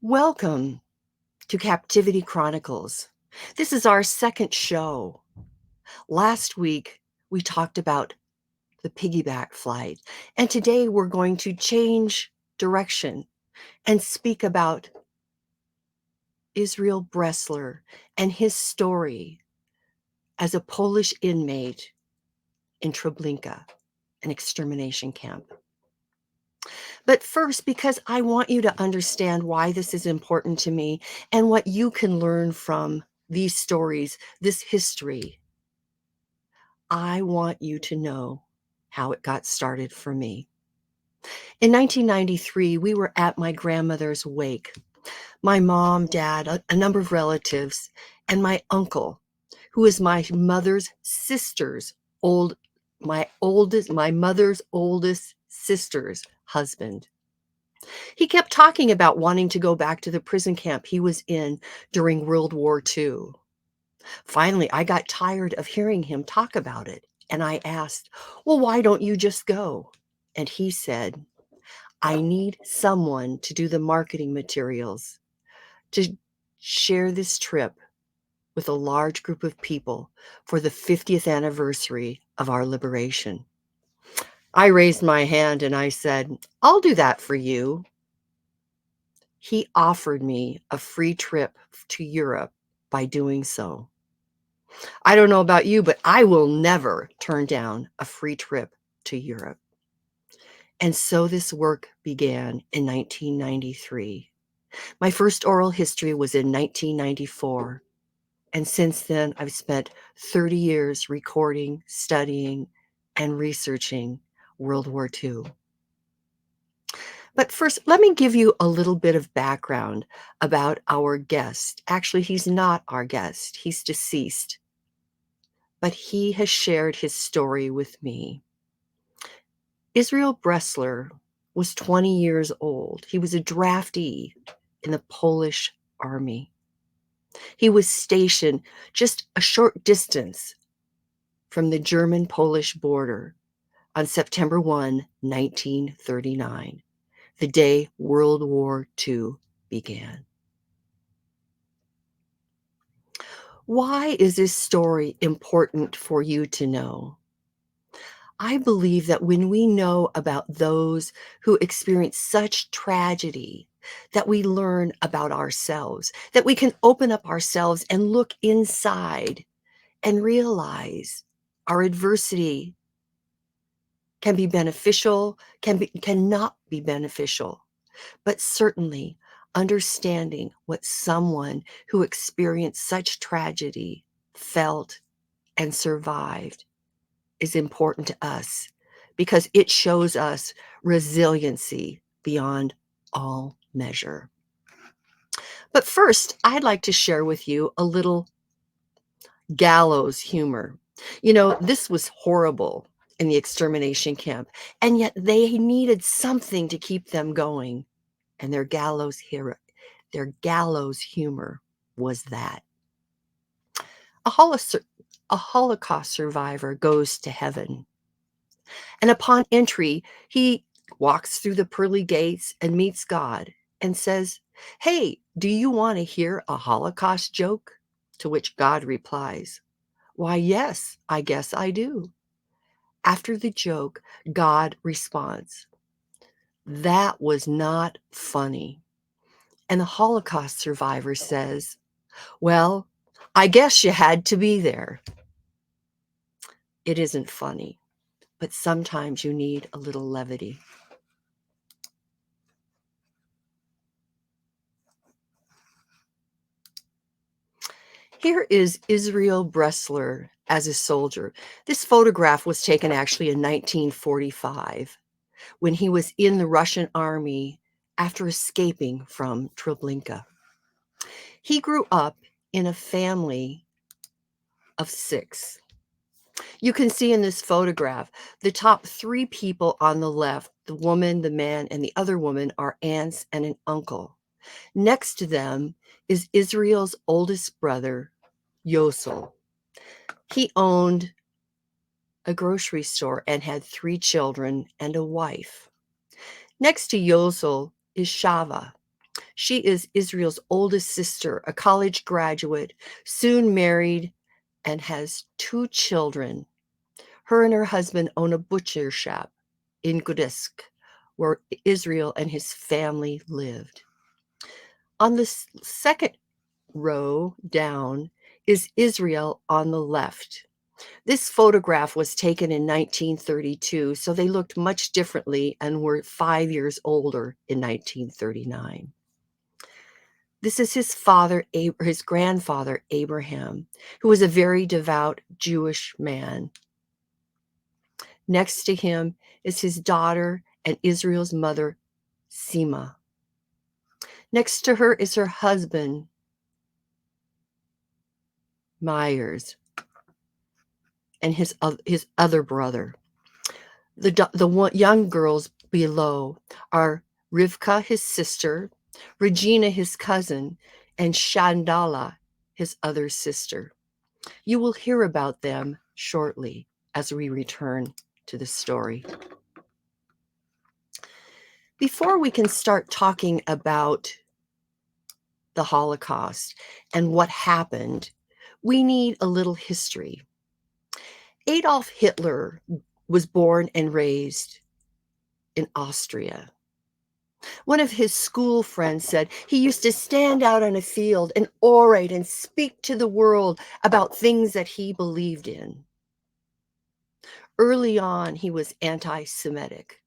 Welcome to Captivity Chronicles. This is our second show. Last week, we talked about the piggyback flight, and today we're going to change direction and speak about Israel Bressler and his story as a Polish inmate in Treblinka, an extermination camp. But first, because I want you to understand why this is important to me and what you can learn from these stories, this history, I want you to know how it got started for me. In 1993, we were at my grandmother's wake. My mom, dad, a number of relatives, and my uncle, who is my mother's my mother's oldest sister's husband. He kept talking about wanting to go back to the prison camp he was in during World War II. Finally, I got tired of hearing him talk about it, and I asked, "Well, why don't you just go?" And he said, "I need someone to do the marketing materials, to share this trip with a large group of people for the 50th anniversary of our liberation." I raised my hand and I said, "I'll do that for you." He offered me a free trip to Europe by doing so. I don't know about you, but I will never turn down a free trip to Europe. And so this work began in 1993. My first oral history was in 1994. And since then, I've spent 30 years recording, studying, and researching World War II. But first, let me give you a little bit of background about our guest. Actually, he's not our guest, he's deceased. But he has shared his story with me. Israel Bressler was 20 years old. He was a draftee in the Polish army. He was stationed just a short distance from the German-Polish border on September 1, 1939, the day World War II began. Why is this story important for you to know? I believe that when we know about those who experience such tragedy, that we learn about ourselves, that we can open up ourselves and look inside and realize our adversity can be beneficial, cannot be beneficial, but certainly understanding what someone who experienced such tragedy felt and survived is important to us because it shows us resiliency beyond all measure. But first, I'd like to share with you a little gallows humor. You know, this was horrible in the extermination camp, and yet they needed something to keep them going. And their gallows humor was that. A Holocaust survivor goes to heaven. And upon entry, he walks through the pearly gates and meets God and says, "Hey, do you want to hear a Holocaust joke?" To which God replies, "Why, yes, I guess I do." After the joke, God responds, "That was not funny." And the Holocaust survivor says, "Well, I guess you had to be there." It isn't funny, but sometimes you need a little levity. Here is Israel Bressler as a soldier. This photograph was taken actually in 1945 when he was in the Russian army after escaping from Treblinka. He grew up in a family of 6. You can see in this photograph, the top 3 people on the left, the woman, the man, and the other woman are aunts and an uncle. Next to them is Israel's oldest brother, Yosel. He owned a grocery store and had 3 children and a wife. Next to Yosel is Shava. She is Israel's oldest sister, a college graduate, soon married, and has 2 children. Her and her husband own a butcher shop in Grozdesk, where Israel and his family lived. On the second row down is Israel on the left. This photograph was taken in 1932, so they looked much differently and were 5 years older in 1939. This is his grandfather, Abraham, who was a very devout Jewish man. Next to him is his daughter and Israel's mother, Sima. Next to her is her husband, Myers, and his other brother. The young girls below are Rivka, his sister, Regina, his cousin, and Shandala, his other sister. You will hear about them shortly as we return to the story. Before we can start talking about the Holocaust and what happened, we need a little history. Adolf Hitler was born and raised in Austria. One of his school friends said he used to stand out on a field and orate and speak to the world about things that he believed in. Early on, he was anti-Semitic.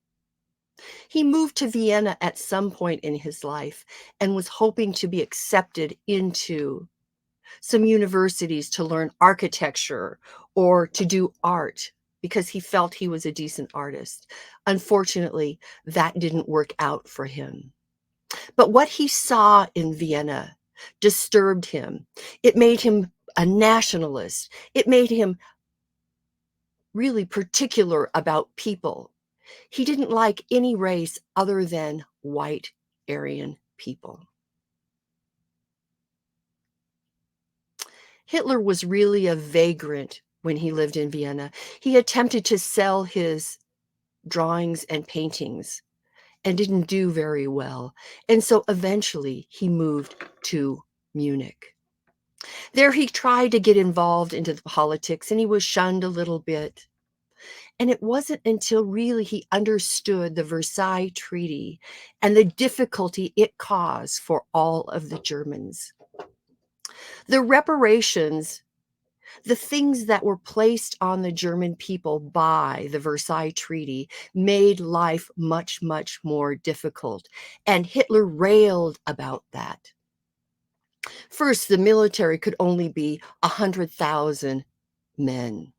He moved to Vienna at some point in his life and was hoping to be accepted into some universities to learn architecture or to do art because he felt he was a decent artist. Unfortunately, that didn't work out for him. But what he saw in Vienna disturbed him. It made him a nationalist. It made him really particular about people. He didn't like any race other than white Aryan people. Hitler was really a vagrant when he lived in Vienna. He attempted to sell his drawings and paintings and didn't do very well. And so eventually he moved to Munich. There he tried to get involved into the politics and he was shunned a little bit. And it wasn't until really he understood the Versailles Treaty and the difficulty it caused for all of the Germans. The reparations, the things that were placed on the German people by the Versailles Treaty made life much, much more difficult. And Hitler railed about that. First, the military could only be 100,000 men.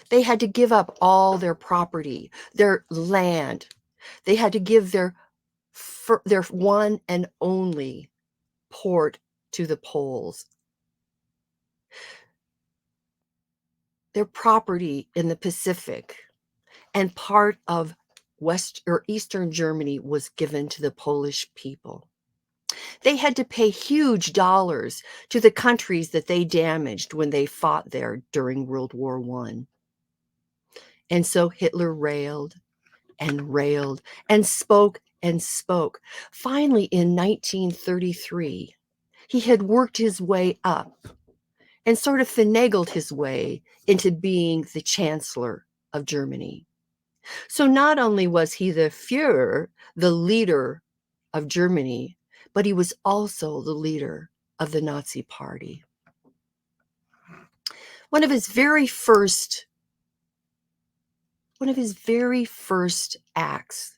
They had to give up all their property, their land. They had to give their one and only port to the Poles. Their property in the Pacific and part of West or Eastern Germany was given to the Polish people. They had to pay huge dollars to the countries that they damaged when they fought there during World War I. And so Hitler railed and railed and spoke and spoke. Finally, in 1933, he had worked his way up and sort of finagled his way into being the Chancellor of Germany. So not only was he the Führer, the leader of Germany, but he was also the leader of the Nazi Party. One of his very first acts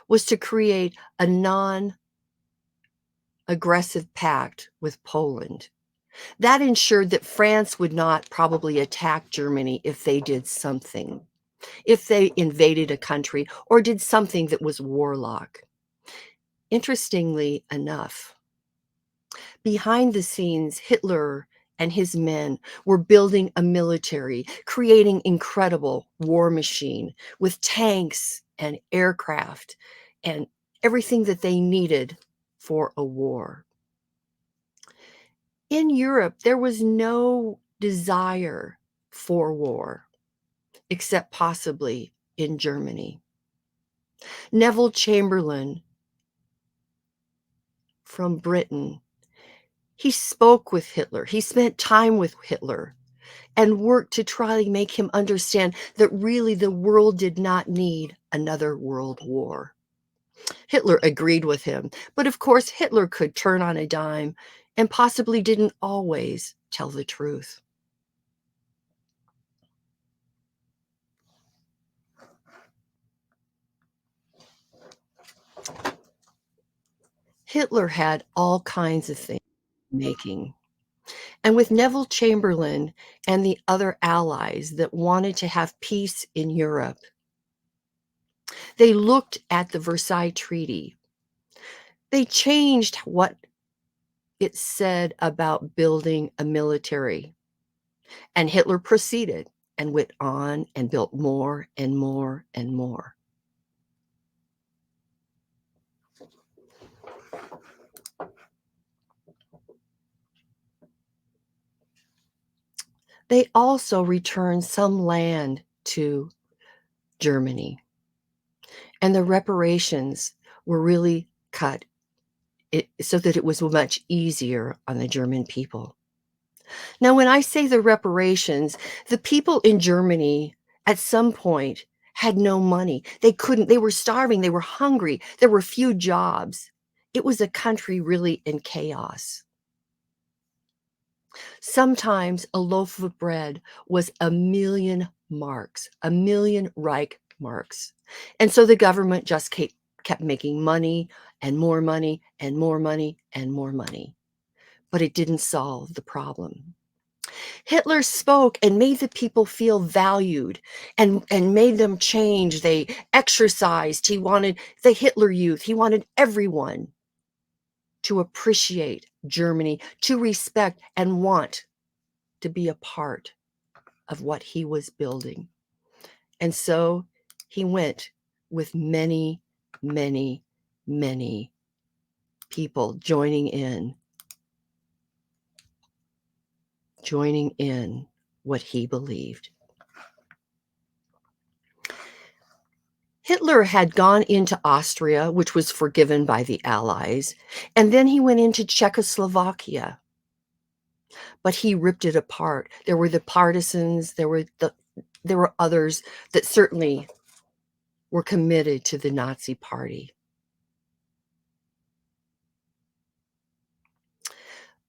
was to create a non-aggressive pact with Poland. That ensured that France would not probably attack Germany if they did something, if they invaded a country or did something that was warlike. Interestingly enough, behind the scenes, Hitler and his men were building a military, creating incredible war machine with tanks and aircraft and everything that they needed for a war. In Europe, there was no desire for war, except possibly in Germany. Neville Chamberlain from Britain. He spoke with Hitler. He spent time with Hitler and worked to try to make him understand that really the world did not need another world war. Hitler agreed with him, but of course Hitler could turn on a dime and possibly didn't always tell the truth. Hitler had all kinds of things making. And with Neville Chamberlain and the other allies that wanted to have peace in Europe, they looked at the Versailles Treaty. They changed what it said about building a military. And Hitler proceeded and went on and built more and more and more. They also returned some land to Germany. And the reparations were really cut so that it was much easier on the German people. Now, when I say the reparations, the people in Germany at some point had no money. They were starving, they were hungry, there were few jobs. It was a country really in chaos. Sometimes a loaf of bread was 1,000,000 marks, 1,000,000 Reich marks. And so the government just kept making money and more money and more money and more money. But it didn't solve the problem. Hitler spoke and made the people feel valued and made them change. They exercised. He wanted the Hitler Youth. He wanted everyone to appreciate Germany, to respect and want to be a part of what he was building. And so he went with many, many, many people joining in what he believed. Hitler had gone into Austria, which was forgiven by the Allies, and then he went into Czechoslovakia. But he ripped it apart. There were the partisans, there were others that certainly were committed to the Nazi Party.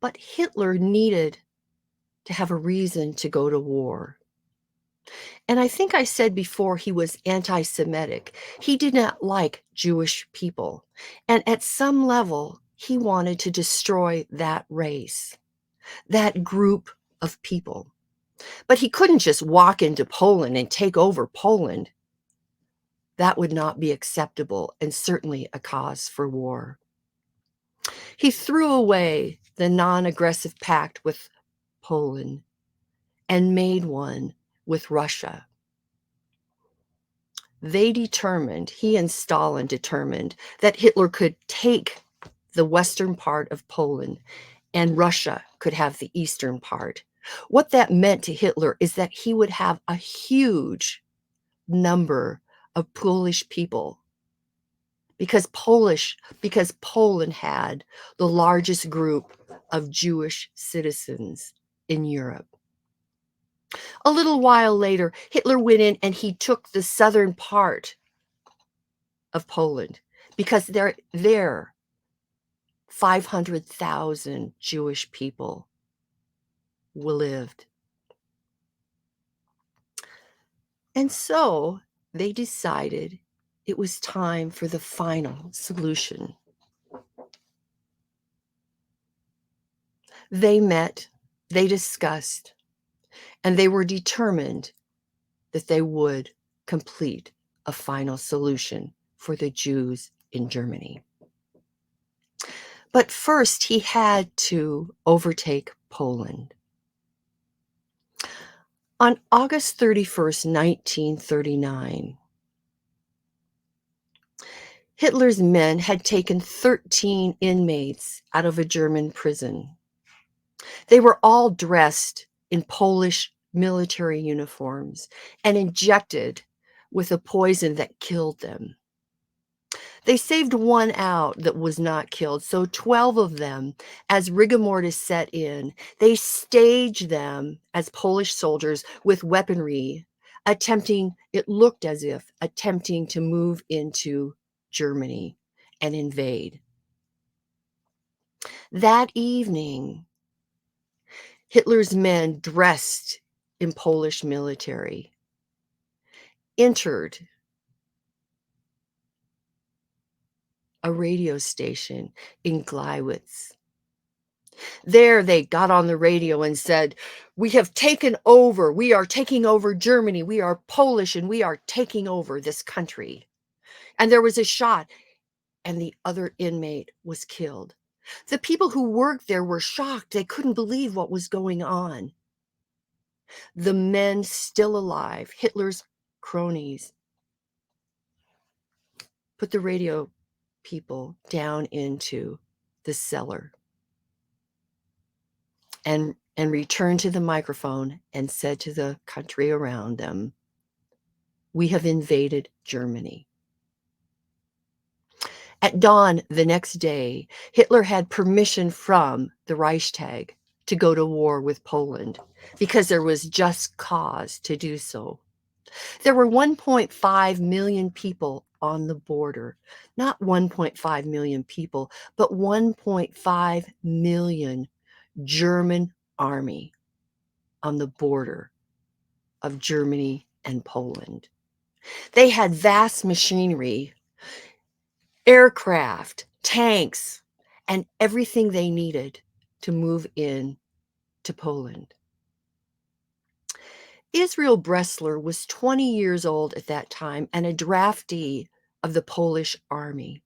But Hitler needed to have a reason to go to war. And I think I said before he was anti-Semitic. He did not like Jewish people. And at some level, he wanted to destroy that race, that group of people. But he couldn't just walk into Poland and take over Poland. That would not be acceptable and certainly a cause for war. He threw away the non-aggressive pact with Poland and made one with Russia. He and Stalin determined that Hitler could take the western part of Poland and Russia could have the eastern part. What that meant to Hitler is that he would have a huge number of Polish people because Poland had the largest group of Jewish citizens in Europe. A little while later, Hitler went in and he took the southern part of Poland because there 500,000 Jewish people lived. And so they decided it was time for the final solution. They met, they discussed, and they were determined that they would complete a final solution for the Jews in Germany. But first, he had to overtake Poland. On August 31st, 1939, Hitler's men had taken 13 inmates out of a German prison. They were all dressed in Polish military uniforms and injected with a poison that killed them. They saved one out that was not killed, so 12 of them, as rigor mortis set in, they staged them as Polish soldiers with weaponry, it looked as if attempting to move into Germany and invade. That evening, Hitler's men, dressed in Polish military, entered a radio station in Gleiwitz. There, they got on the radio and said, "We have taken over. We are taking over Germany. We are Polish and we are taking over this country." And there was a shot, and the other inmate was killed. The people who worked there were shocked. They couldn't believe what was going on. The men still alive, Hitler's cronies, put the radio people down into the cellar and returned to the microphone and said to the country around them, "We have invaded Germany." At dawn the next day, Hitler had permission from the Reichstag to go to war with Poland because there was just cause to do so. There were 1.5 million people on the border. Not 1.5 million people, but 1.5 million German army on the border of Germany and Poland. They had vast machinery, aircraft, tanks, and everything they needed to move in to Poland. Israel Bressler was 20 years old at that time and a draftee of the Polish army.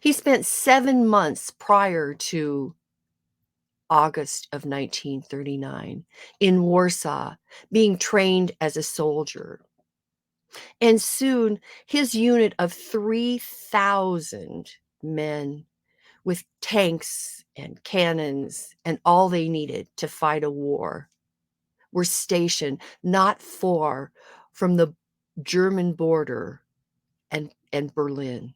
He spent 7 months prior to August of 1939 in Warsaw being trained as a soldier. And soon his unit of 3,000 men with tanks and cannons and all they needed to fight a war were stationed not far from the German border and Berlin.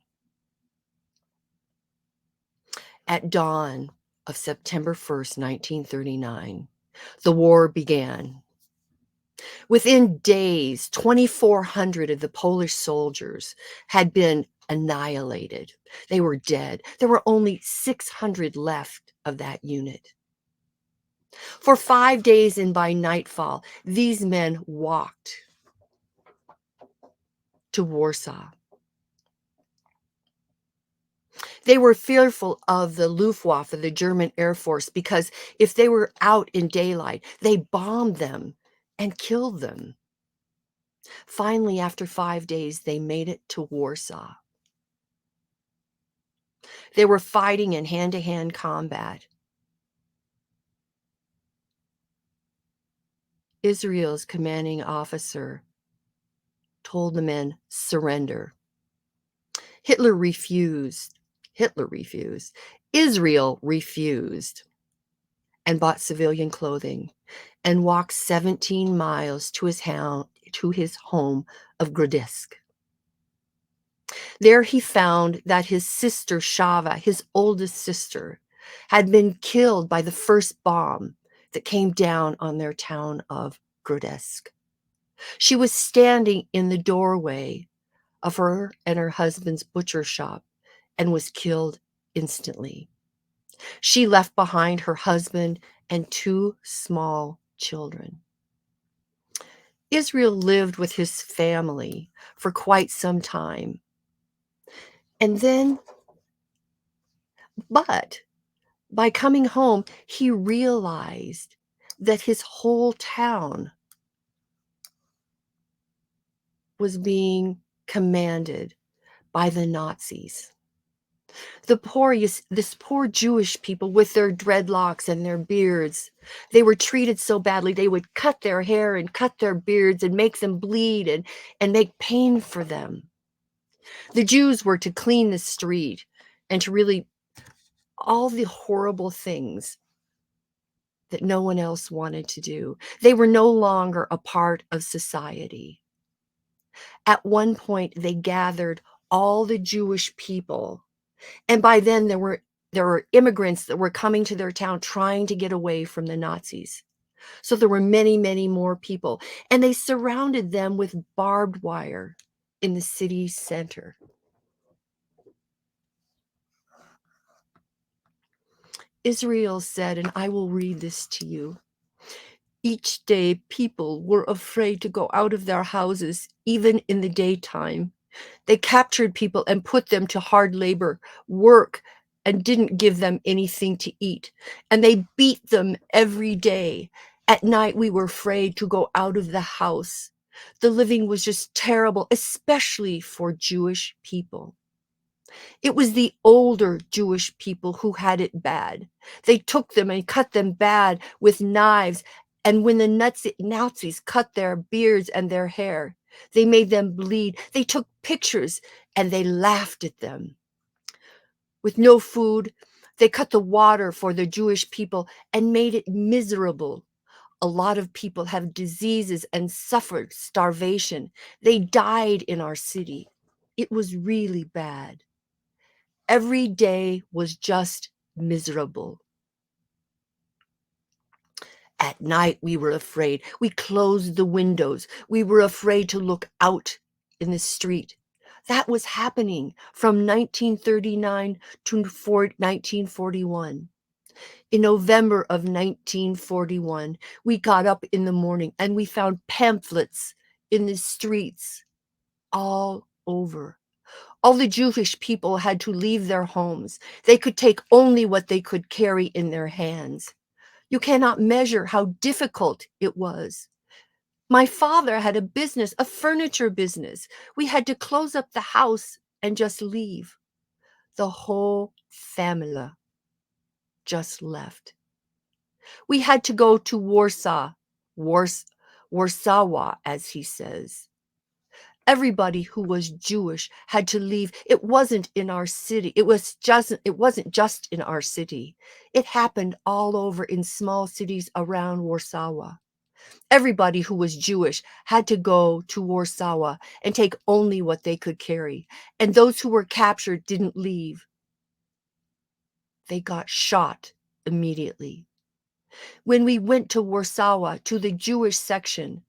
At dawn of September 1st, 1939, the war began. Within days, 2,400 of the Polish soldiers had been annihilated. They were dead. There were only 600 left of that unit. For 5 days and by nightfall, these men walked to Warsaw. They were fearful of the Luftwaffe, the German Air Force, because if they were out in daylight, they bombed them and killed them. Finally, after 5 days, they made it to Warsaw. They were fighting in hand-to-hand combat. Israel's commanding officer told the men, "Surrender." Hitler refused. Israel refused and bought civilian clothing and walked 17 miles to his home of Grozdesk. There he found that his sister Shava, his oldest sister, had been killed by the first bomb that came down on their town of Grozdesk. She was standing in the doorway of her and her husband's butcher shop and was killed instantly. She left behind her husband and 2 small children. Israel lived with his family for quite some time. And then, but by coming home, he realized that his whole town was being commanded by the Nazis. This poor Jewish people with their dreadlocks and their beards, they were treated so badly. They would cut their hair and cut their beards and make them bleed and make pain for them. The Jews were to clean the street and to really all the horrible things that no one else wanted to do. They were no longer a part of society. At one point, they gathered all the Jewish people. And by then there were immigrants that were coming to their town trying to get away from the Nazis. So there were many, many more people, and they surrounded them with barbed wire in the city center. Israel said, and I will read this to you. Each day, people were afraid to go out of their houses, even in the daytime. They captured people and put them to hard labor, work, and didn't give them anything to eat. And they beat them every day. At night, we were afraid to go out of the house. The living was just terrible, especially for Jewish people. It was the older Jewish people who had it bad. They took them and cut them bad with knives. And when the Nazis cut their beards and their hair, they made them bleed. They took pictures and they laughed at them. With no food, they cut the water for the Jewish people and made it miserable. A lot of people have diseases and suffered starvation. They died in our city. It was really bad. Every day was just miserable. At night, we were afraid. We closed the windows. We were afraid to look out in the street. That was happening from 1939 to 1941. In November of 1941, we got up in the morning and we found pamphlets in the streets all over. All the Jewish people had to leave their homes. They could take only what they could carry in their hands. You cannot measure how difficult it was. My father had a business, a furniture business. We had to close up the house and just leave. The whole family just left. We had to go to Warsaw, Warsaw, as he says. Everybody who was Jewish had to leave. It wasn't in our city. It wasn't just in our city. It happened all over in small cities around Warsaw. Everybody who was Jewish had to go to Warsaw and take only what they could carry. And those who were captured didn't leave. They got shot immediately. When we went to Warsaw, to the Jewish section,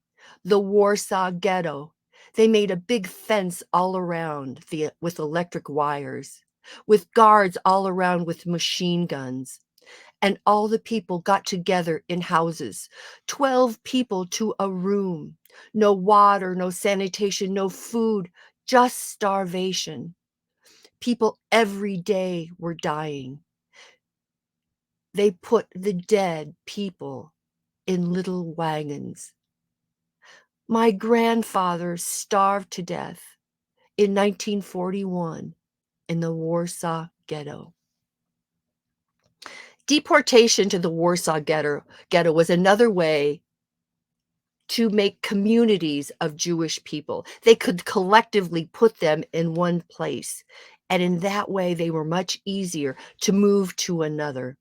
the Warsaw Ghetto, they made a big fence all around with electric wires, with guards all around with machine guns. And all the people got together in houses, 12 people to a room. No water, no sanitation, no food, just starvation. People every day were dying. They put the dead people in little wagons. My grandfather starved to death in 1941 in the Warsaw Ghetto. Deportation to the Warsaw Ghetto was another way to make communities of Jewish people. They could collectively put them in one place, and in that way, they were much easier to move to another.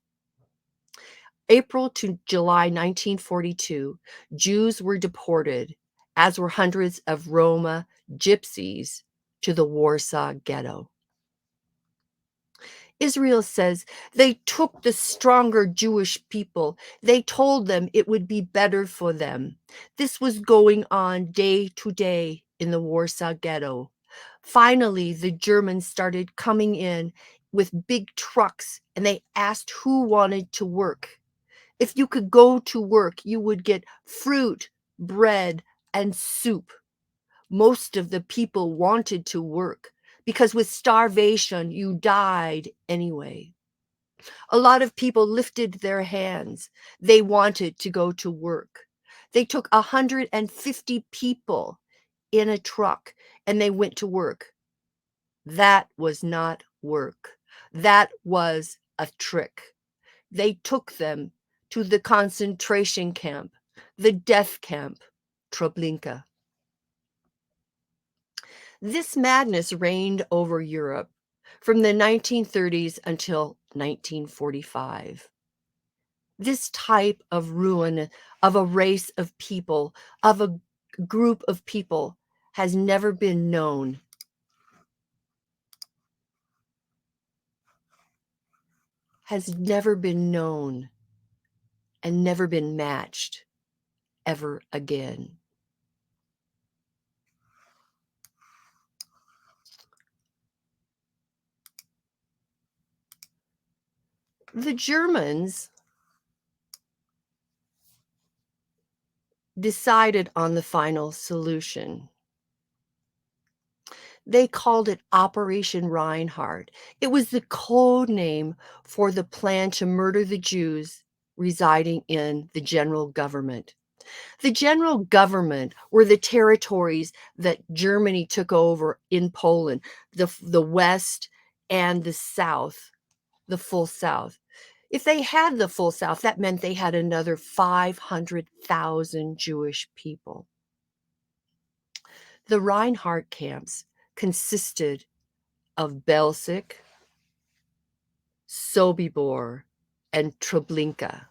April to July 1942, Jews were deported, as were hundreds of Roma gypsies, to the Warsaw Ghetto. Israel says they took the stronger Jewish people. They told them it would be better for them. This was going on day to day in the Warsaw Ghetto. Finally, the Germans started coming in with big trucks and they asked who wanted to work. If you could go to work, you would get fruit, bread, and soup. Most of the people wanted to work because with starvation, you died anyway. A lot of people lifted their hands. They wanted to go to work. They took 150 people in a truck and they went to work. That was not work. That was a trick. They took them to the concentration camp, the death camp, Treblinka. This madness reigned over Europe from the 1930s until 1945. This type of ruin of a race of people, of a group of people, has never been known has never been known and never been matched ever again. The Germans decided on the final solution. They called it Operation Reinhardt. It was the code name for the plan to murder the Jews residing in the general government. The general government were the territories that Germany took over in Poland, the West and the South, the full South. If they had the full South, that meant they had another 500,000 Jewish people. The Reinhardt camps consisted of Belzec, Sobibor, and Treblinka,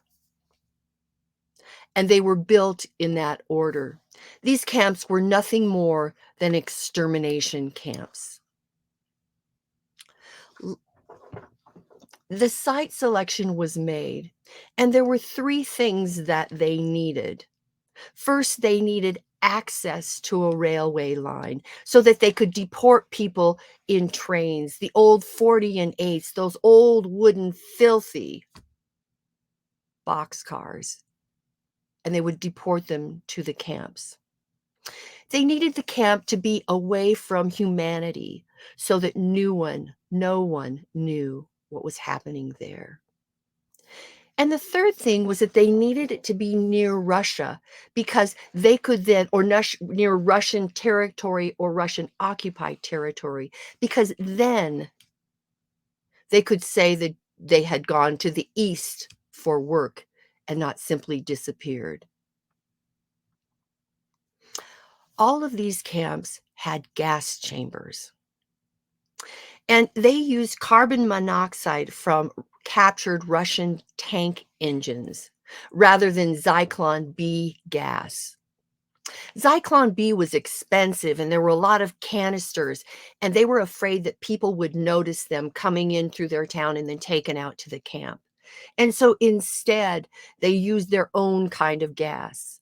and they were built in that order. These camps were nothing more than extermination camps. The site selection was made, and there were three things that they needed. First, they needed access to a railway line so that they could deport people in trains, the old 40 and 8s, those old wooden, filthy boxcars, and they would deport them to the camps. They needed the camp to be away from humanity so that no one knew what was happening there. And the third thing was that they needed it to be near Russia because they could then, or near Russian territory or Russian occupied territory, because then they could say that they had gone to the east for work and not simply disappeared. All of these camps had gas chambers, and they used carbon monoxide from captured Russian tank engines rather than Zyklon B gas. Zyklon B was expensive and there were a lot of canisters, and they were afraid that people would notice them coming in through their town and then taken out to the camp. And so instead, they used their own kind of gas.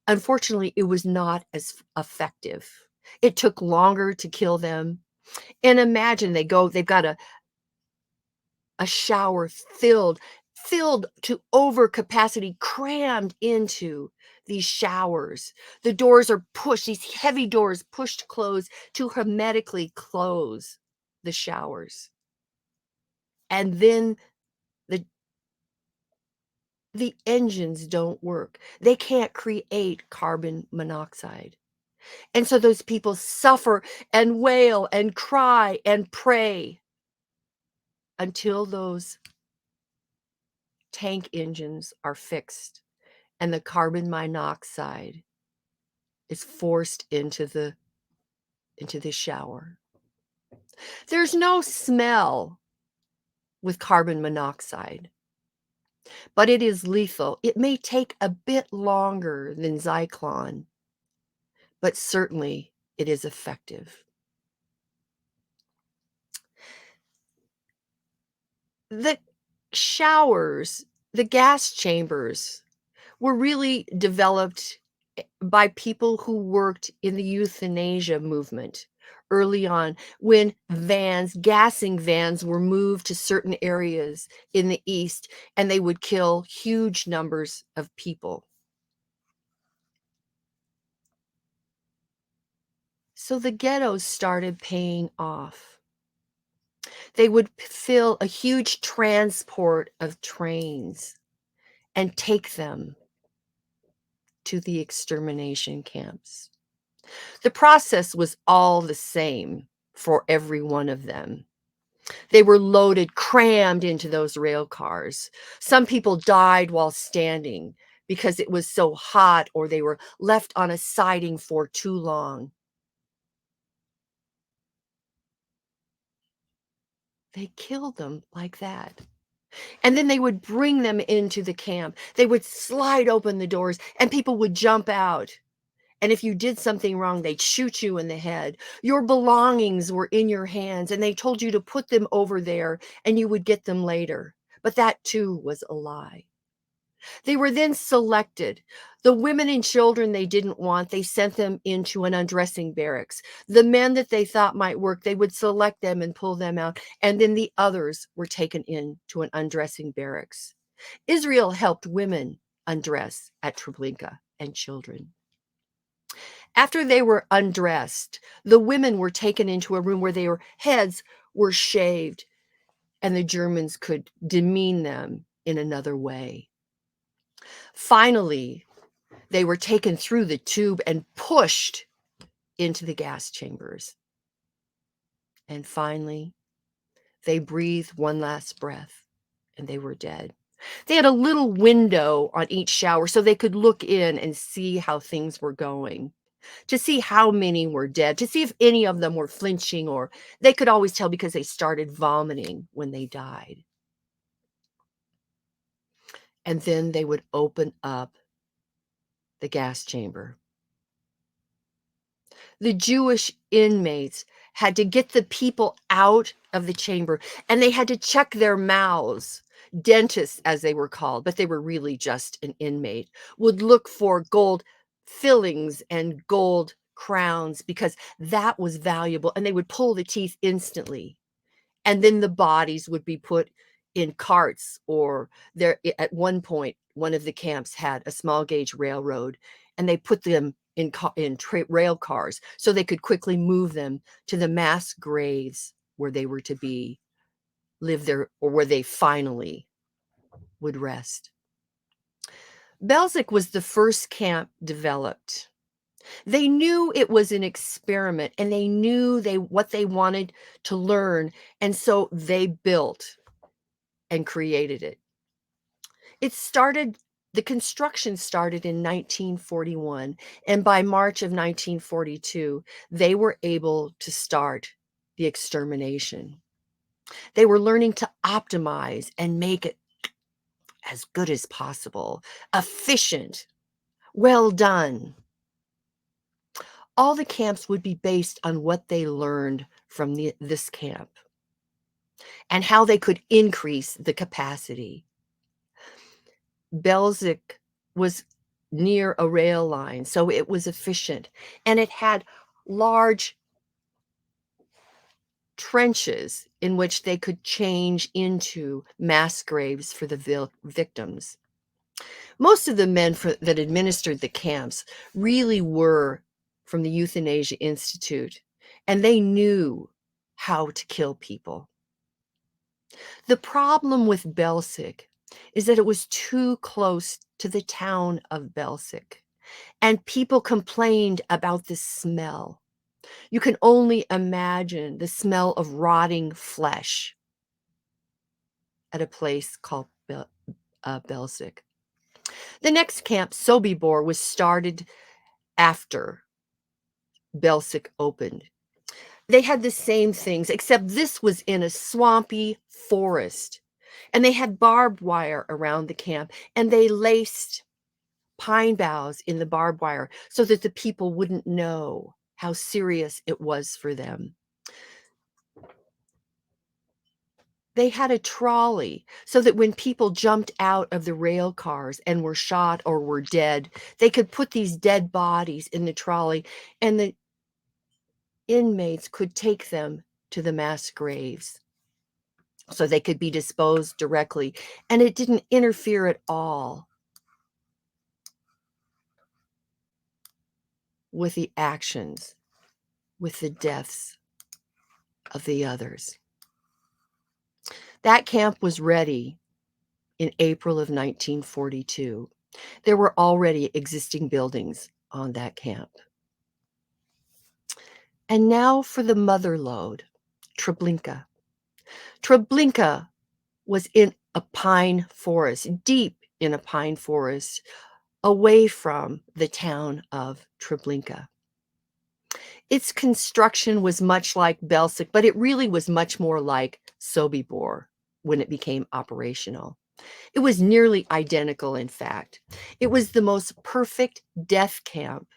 Unfortunately, it was not as effective. It took longer to kill them. And imagine they've got a shower filled to over capacity, crammed into these showers. The doors are pushed, these heavy doors pushed closed to hermetically close the showers. And then the the engines don't work. They can't create carbon monoxide. And so those people suffer and wail and cry and pray until those tank engines are fixed and the carbon monoxide is forced into the shower. There's no smell with carbon monoxide, but it is lethal. It may take a bit longer than Zyklon, but certainly it is effective. The showers, the gas chambers were really developed by people who worked in the euthanasia movement early on when gassing vans were moved to certain areas in the East, and they would kill huge numbers of people. So the ghettos started paying off. They would fill a huge transport of trains and take them to the extermination camps. The process was all the same for every one of them. They were loaded, crammed into those rail cars. Some people died while standing because it was so hot, or they were left on a siding for too long. They killed them like that. And then they would bring them into the camp. They would slide open the doors and people would jump out. And if you did something wrong, they'd shoot you in the head. Your belongings were in your hands and they told you to put them over there and you would get them later. but that too was a lie. They were then selected. The women and children they didn't want, they sent them into an undressing barracks. The men that they thought might work, they would select them and pull them out, and then the others were taken into an undressing barracks. Israel helped women undress at Treblinka and children. After they were undressed, the women were taken into a room where their heads were shaved, and the Germans could demean them in another way. Finally, they were taken through the tube and pushed into the gas chambers. And finally, they breathed one last breath and they were dead. They had a little window on each shower so they could look in and see how things were going, to see how many were dead, to see if any of them were flinching, or they could always tell because they started vomiting when they died. And then they would open up the gas chamber. The Jewish inmates had to get the people out of the chamber, and they had to check their mouths. Dentists, as they were called, but they were really just an inmate, would look for gold fillings and gold crowns because that was valuable, and they would pull the teeth instantly. And then the bodies would be put in carts, or there at one point, one of the camps had a small gauge railroad, and they put them in rail cars so they could quickly move them to the mass graves where they were to be, live there, or where they finally would rest. Belzec was the first camp developed. They knew it was an experiment, and they knew what they wanted to learn, and so they built and created it. The construction started in 1941, and by March of 1942, they were able to start the extermination. They were learning to optimize and make it as good as possible, efficient, well done. All the camps would be based on what they learned from this camp and how they could increase the capacity. Belzec was near a rail line, so it was efficient, and it had large trenches in which they could change into mass graves for the victims. Most of the men that administered the camps really were from the Euthanasia Institute, and they knew how to kill people. The problem with Belzec is that it was too close to the town of Belzec, and people complained about the smell. You can only imagine the smell of rotting flesh at a place called Belzec. The next camp, Sobibor, was started after Belzec opened. They had the same things, except this was in a swampy forest. And they had barbed wire around the camp, and they laced pine boughs in the barbed wire so that the people wouldn't know how serious it was for them. They had a trolley so that when people jumped out of the rail cars and were shot or were dead, they could put these dead bodies in the trolley, and the inmates could take them to the mass graves so they could be disposed directly, and it didn't interfere at all with the actions, with the deaths of the others. That camp was ready in April of 1942. There were already existing buildings on that camp. And now for the mother lode, Treblinka. Treblinka was in a pine forest, deep in a pine forest, away from the town of Treblinka. Its construction was much like Belzec, but it really was much more like Sobibor when it became operational. It was nearly identical, in fact. It was the most perfect death camp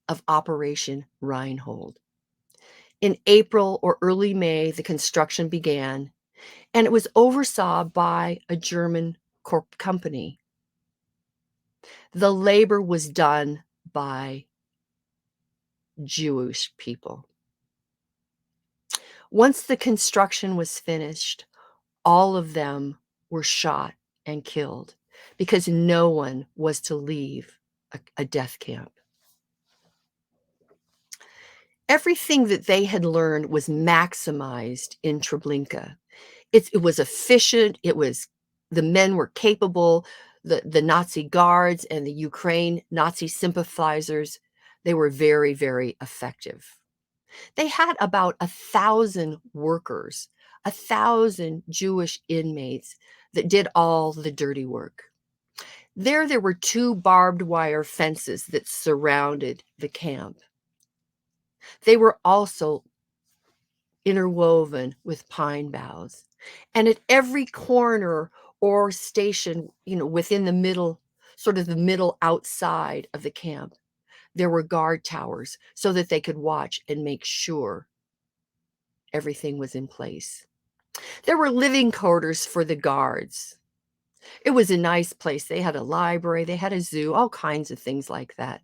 of Operation Reinhold. In April or early May, the construction began, and it was oversaw by a German company. The labor was done by Jewish people. Once the construction was finished, all of them were shot and killed because no one was to leave a death camp. Everything that they had learned was maximized in Treblinka. It was efficient, it was the men were capable, the Nazi guards and the Ukraine Nazi sympathizers, they were very, very effective. They had about 1,000 workers, 1,000 Jewish inmates that did all the dirty work. There were 2 barbed wire fences that surrounded the camp. They were also interwoven with pine boughs. And at every corner or station, within the middle, sort of the middle outside of the camp, there were guard towers so that they could watch and make sure everything was in place. There were living quarters for the guards. It was a nice place. They had a library, they had a zoo, all kinds of things like that.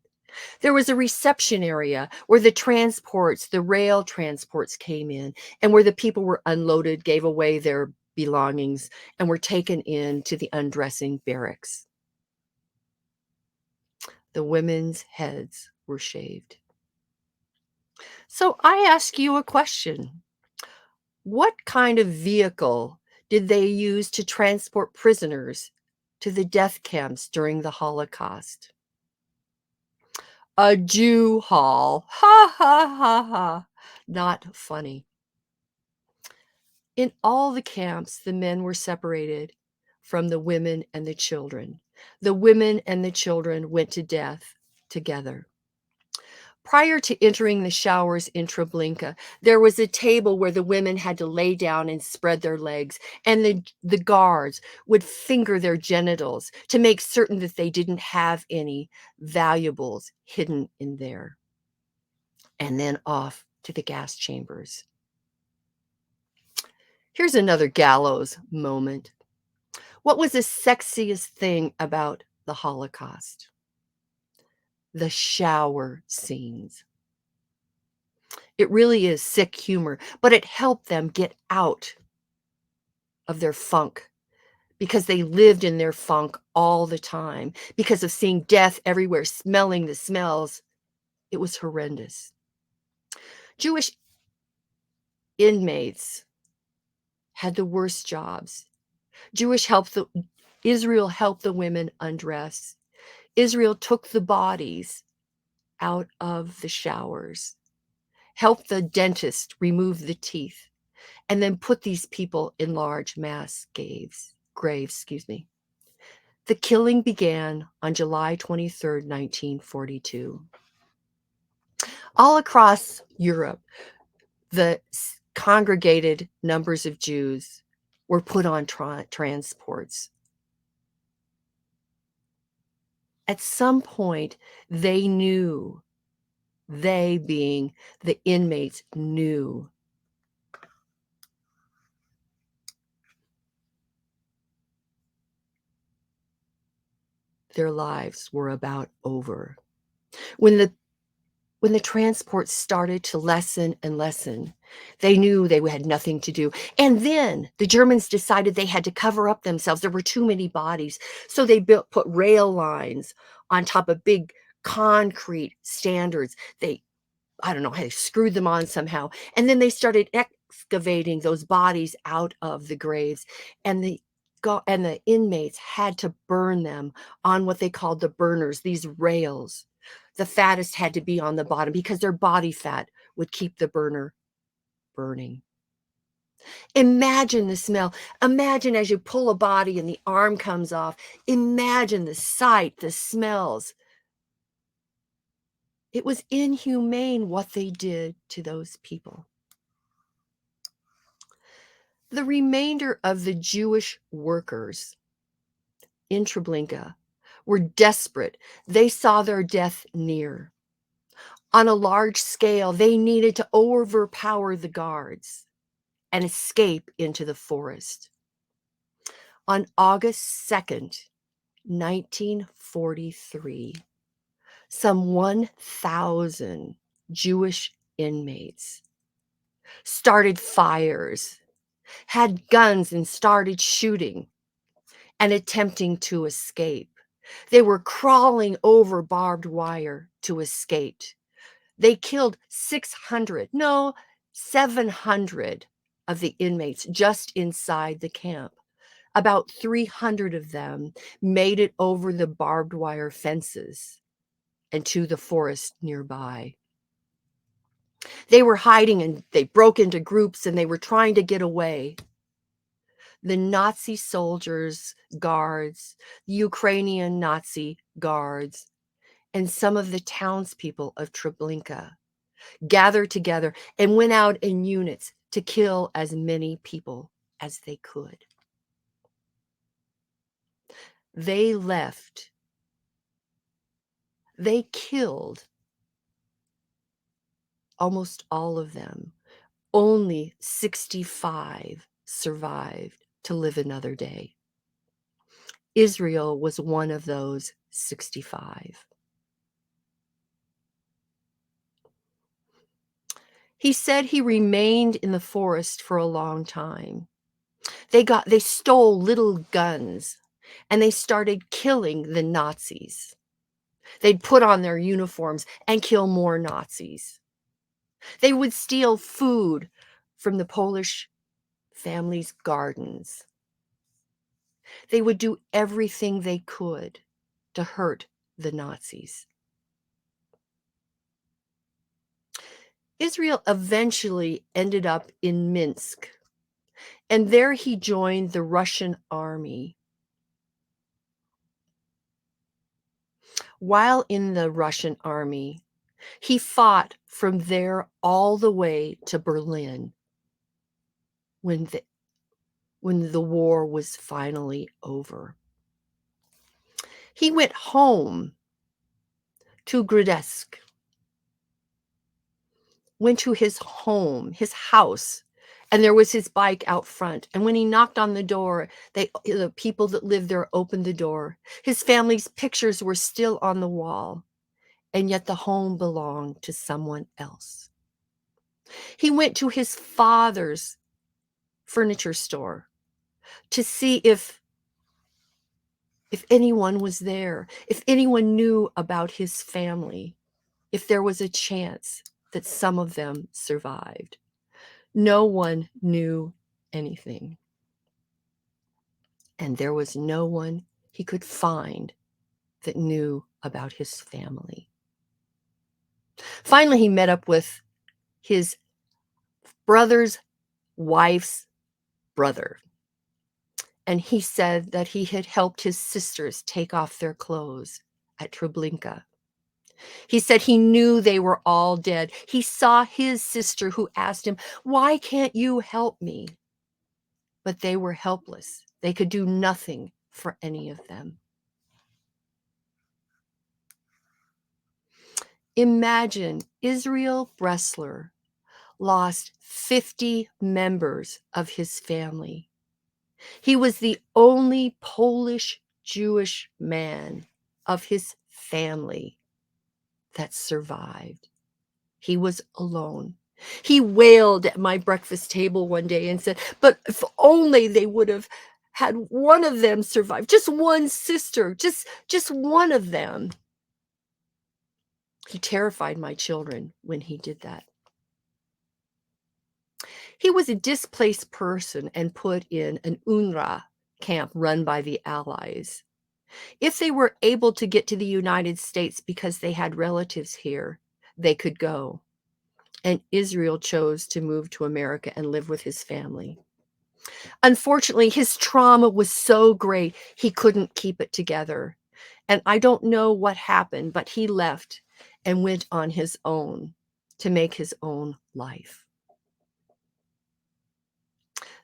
There was a reception area where the rail transports came in and where the people were unloaded, gave away their belongings, and were taken into the undressing barracks. The women's heads were shaved. So I ask you a question. What kind of vehicle did they use to transport prisoners to the death camps during the Holocaust? A Jew hall. Ha ha ha ha. Not funny. In all the camps, the men were separated from the women and the children. The women and the children went to death together. Prior to entering the showers in Treblinka, there was a table where the women had to lay down and spread their legs, and the guards would finger their genitals to make certain that they didn't have any valuables hidden in there. And then off to the gas chambers. Here's another gallows moment. What was the sexiest thing about the Holocaust? The shower scenes. It really is sick humor, but it helped them get out of their funk because they lived in their funk all the time because of seeing death everywhere, smelling the smells. It was horrendous. Jewish inmates had the worst jobs. Israel helped the women undress. Israel took the bodies out of the showers, helped the dentist remove the teeth, and then put these people in large mass graves. The killing began on July 23rd, 1942. All across Europe, the congregated numbers of Jews were put on transports. At some point, they knew, they being the inmates, knew their lives were about over. When the transports started to lessen and lessen, they knew they had nothing to do. And then the Germans decided they had to cover up themselves. There were too many bodies. So they put rail lines on top of big concrete standards. I don't know, they screwed them on somehow. And then they started excavating those bodies out of the graves. And the inmates had to burn them on what they called the burners, these rails. The fattest had to be on the bottom because their body fat would keep the burner burning. Imagine the smell. Imagine as you pull a body and the arm comes off. Imagine the sight, the smells. It was inhumane what they did to those people. The remainder of the Jewish workers in Treblinka were desperate. They saw their death near. On a large scale, they needed to overpower the guards. and escape into the forest. On August 2nd, 1943, some 1,000 Jewish inmates started fires, had guns, and started shooting and attempting to escape. They were crawling over barbed wire to escape. They killed 600, no, 700 of the inmates just inside the camp. About 300 of them made it over the barbed wire fences and to the forest nearby. They were hiding and they broke into groups and they were trying to get away. The Nazi soldiers, guards, Ukrainian Nazi guards, and some of the townspeople of Treblinka gathered together and went out in units to kill as many people as they could. They left. They killed almost all of them. Only 65 survived to live another day. Israel was one of those 65. He said he remained in the forest for a long time. They stole little guns and they started killing the Nazis. They'd put on their uniforms and kill more Nazis. They would steal food from the Polish families' gardens. They would do everything they could to hurt the Nazis. Israel eventually ended up in Minsk, and there he joined the Russian army. While in the Russian army, he fought from there all the way to Berlin when the war was finally over. He went home to Grozdesk, went to his home, his house, and there was his bike out front. And when he knocked on the door, the people that lived there opened the door. His family's pictures were still on the wall, and yet the home belonged to someone else. He went to his father's furniture store to see if anyone was there, if anyone knew about his family, if there was a chance that some of them survived. No one knew anything. And there was no one he could find that knew about his family. Finally, he met up with his brother's wife's brother. And he said that he had helped his sisters take off their clothes at Treblinka. He said he knew they were all dead. He saw his sister who asked him, "Why can't you help me?" But they were helpless. They could do nothing for any of them. Imagine Israel Bressler lost 50 members of his family. He was the only Polish Jewish man of his family that survived. He was alone. He wailed at my breakfast table one day and said, "But if only they would have had one of them survive, just one sister, just one of them." He terrified my children when he did that. He was a displaced person and put in an UNRWA camp run by the Allies. If they were able to get to the United States because they had relatives here, they could go. And Israel chose to move to America and live with his family. Unfortunately, his trauma was so great, he couldn't keep it together. And I don't know what happened, but he left and went on his own to make his own life.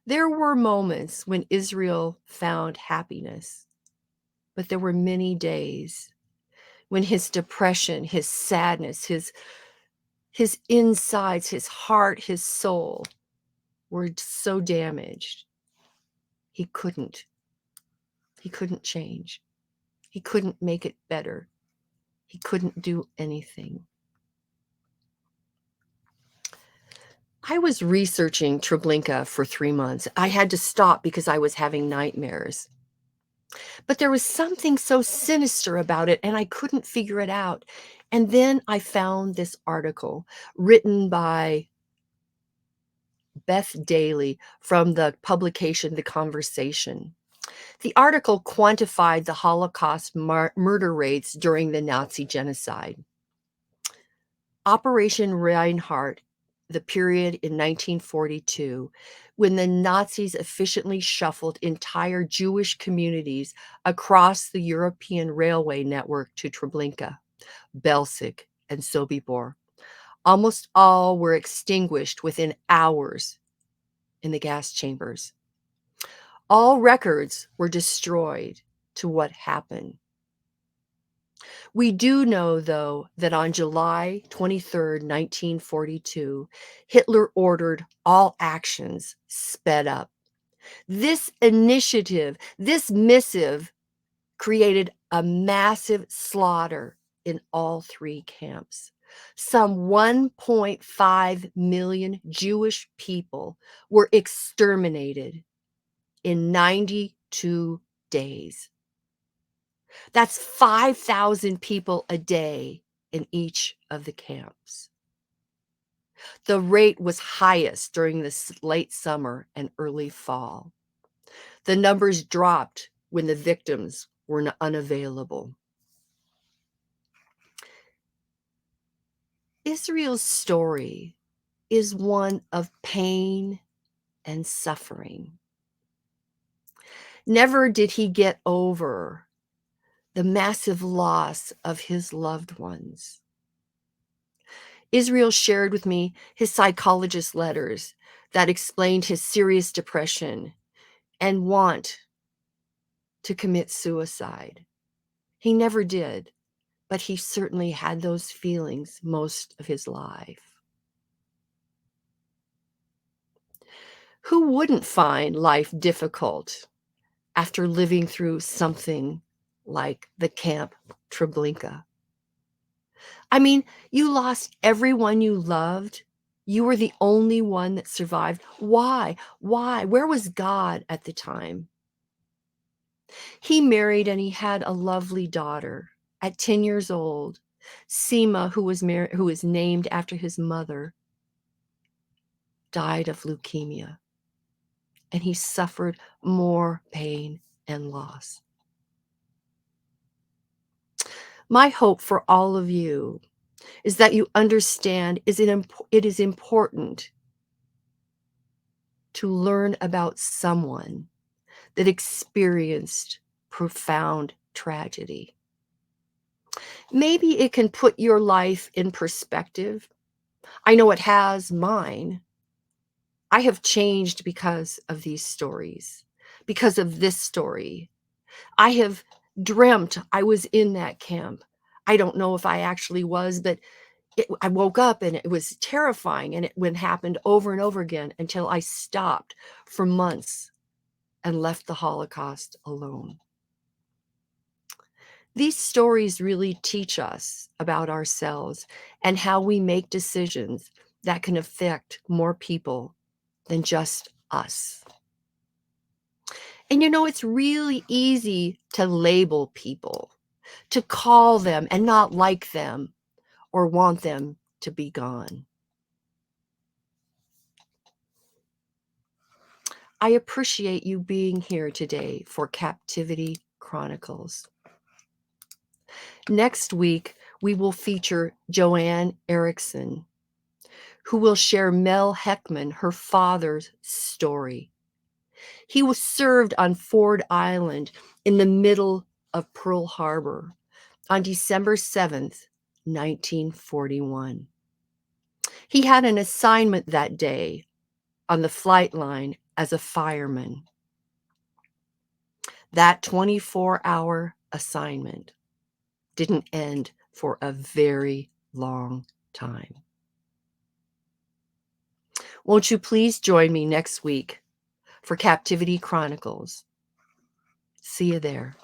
There were moments when Israel found happiness, but there were many days when his depression, his sadness, his insides, his heart, his soul were so damaged, he couldn't. He couldn't change. He couldn't make it better. He couldn't do anything. I was researching Treblinka for 3 months. I had to stop because I was having nightmares. But there was something so sinister about it, and I couldn't figure it out. And then I found this article written by Beth Daly from the publication The Conversation. The article quantified the Holocaust murder rates during the Nazi genocide. Operation Reinhardt, the period in 1942, when the Nazis efficiently shuffled entire Jewish communities across the European railway network to Treblinka, Belzec, and Sobibor. Almost all were extinguished within hours in the gas chambers. All records were destroyed to what happened. We do know, though, that on July 23rd, 1942, Hitler ordered all actions sped up. This initiative, this missive, created a massive slaughter in all 3 camps. Some 1.5 million Jewish people were exterminated in 92 days. That's 5,000 people a day in each of the camps. The rate was highest during the late summer and early fall. The numbers dropped when the victims were unavailable. Israel's story is one of pain and suffering. Never did he get over the massive loss of his loved ones. Israel shared with me his psychologist's letters that explained his serious depression and want to commit suicide. He never did, but he certainly had those feelings most of his life. Who wouldn't find life difficult after living through something like the Camp Treblinka? I mean, you lost everyone you loved. You were the only one that survived. Why? Why? Where was God at the time? He married and he had a lovely daughter at 10 years old. Sima, who was named after his mother, died of leukemia. And he suffered more pain and loss. My hope for all of you is that you understand it is important to learn about someone that experienced profound tragedy. Maybe it can put your life in perspective. I know it has mine. I have changed because of these stories, because of this story. I have dreamt I was in that camp. I don't know if I actually was, but I woke up and it was terrifying, and it happened over and over again until I stopped for months and left the Holocaust alone. These stories really teach us about ourselves and how we make decisions that can affect more people than just us. And it's really easy to label people, to call them and not like them or want them to be gone. I appreciate you being here today for Captivity Chronicles. Next week, we will feature Joanne Erickson, who will share Mel Heckman, her father's story. He was served on Ford Island in the middle of Pearl Harbor on December 7th, 1941. He had an assignment that day on the flight line as a fireman. That 24-hour assignment didn't end for a very long time. Won't you please join me next week for Captivity Chronicles? See you there.